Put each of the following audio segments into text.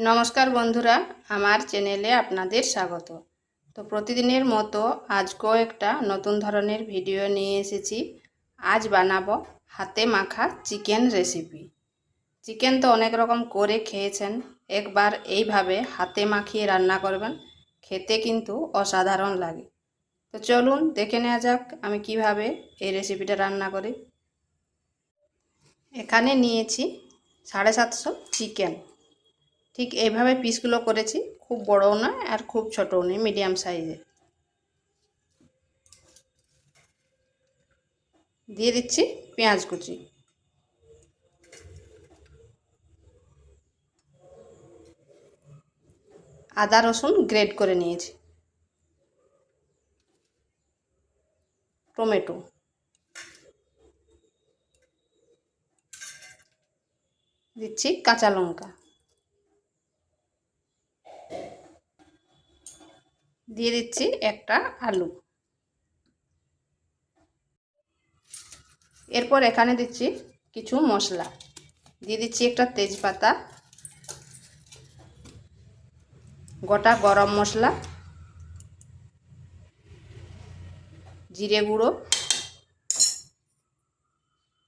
নমস্কার বন্ধুরা, আমার চ্যানেলে আপনাদের স্বাগত। তো প্রতিদিনের মতো আজকেও একটা নতুন ধরনের ভিডিও নিয়ে এসেছি। আজ বানাবো হাতে মাখা চিকেন রেসিপি। চিকেন তো অনেক রকম করে খেয়েছেন, একবার এইভাবে হাতে মাখিয়ে রান্না করবেন, খেতে কিন্তু অসাধারণ লাগে। তো চলুন দেখে নেওয়া যাক আমি কিভাবে এই রেসিপিটা রান্না করি। এখানে নিয়েছি 750 চিকেন। ঠিক এইভাবে পিসগুলো করেছি, খুব বড়ও নয় আর খুব ছোটও নয়, মিডিয়াম সাইজের। দিয়ে দিচ্ছি পেঁয়াজ কুচি, আদা রসুন গ্রেট করে নিয়েছি, টমেটো, দিচ্ছি কাঁচা লঙ্কা, দিয়ে দিচ্ছি একটা আলু। এরপর এখানে দিচ্ছি কিছু মশলা, দিয়ে দিচ্ছি একটা তেজপাতা, গোটা গরম মশলা, জিরে গুঁড়ো,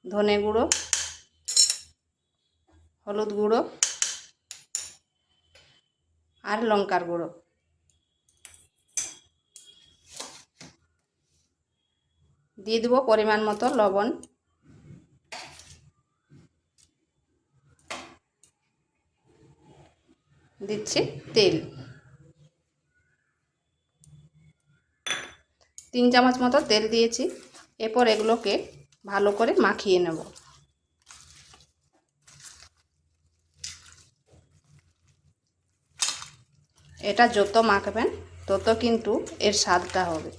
ধনে গুঁড়ো, হলুদ গুঁড়ো আর লঙ্কার গুঁড়ো। দিয়ে দেবো পরিমাণ মতো লবণ। দিচ্ছি তেল, 3 চামচ মতো তেল দিয়েছি। এরপর এগুলোকে ভালো করে মাখিয়ে নেব। এটা যত মাখবেন তত কিন্তু এর স্বাদটা হবে।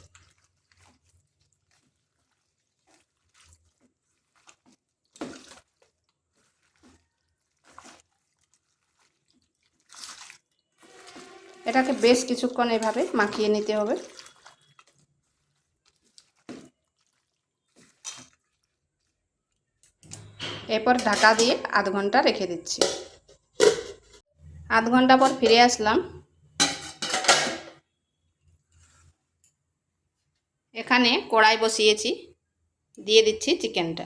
এটাকে বেশ কিছুক্ষণ এভাবে মাখিয়ে নিতে হবে। এরপর ঢাকা দিয়ে আধ ঘন্টা রেখে দিচ্ছি। আধ ঘন্টা পর ফিরে আসলাম। এখানে কড়াই বসিয়েছি, দিয়ে দিচ্ছি চিকেনটা।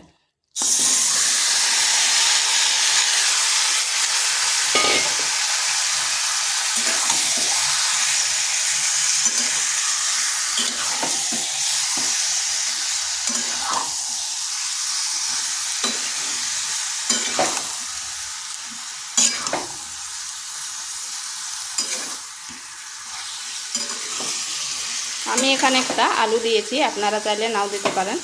আমি এখানে একটা আলু দিয়েছি, আপনারা চাইলে নাও দিতে পারেন।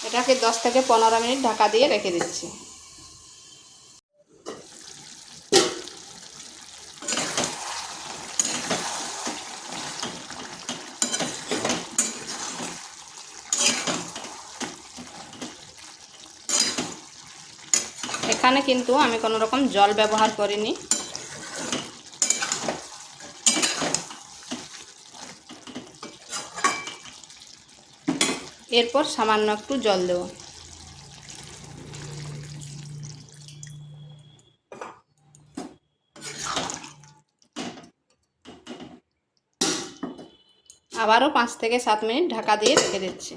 এটাকে 10 থেকে 15 মিনিট ঢাকা দিয়ে রেখে দিচ্ছি। এখানে কিন্তু আমি কোনো রকম জল ব্যবহার করিনি। এরপর সামান্য একটু জল দেব। আবারও 5 থেকে 7 মিনিট ঢাকা দিয়ে রেখে দিচ্ছি।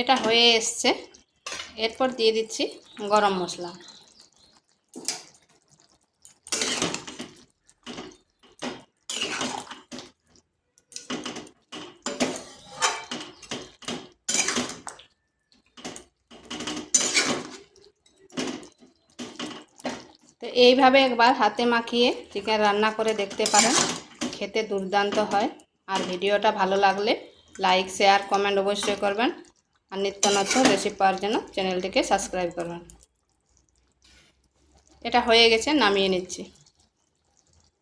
এটা হয়ে এসছে। এরপর দিয়ে দিচ্ছি গরম মশলা। তো এইভাবে একবার হাতে মাখিয়ে চিকেন রান্না করে দেখতে পারেন, খেতে দুর্দান্ত হয়। আর ভিডিওটা ভালো লাগলে লাইক, শেয়ার, কমেন্ট অবশ্যই করবেন। আর নিত্য নতুন রেসিপি পাওয়ার জন্য চ্যানেলটিকে সাবস্ক্রাইব করবেন। এটা হয়ে গেছে, নামিয়ে নিচ্ছি।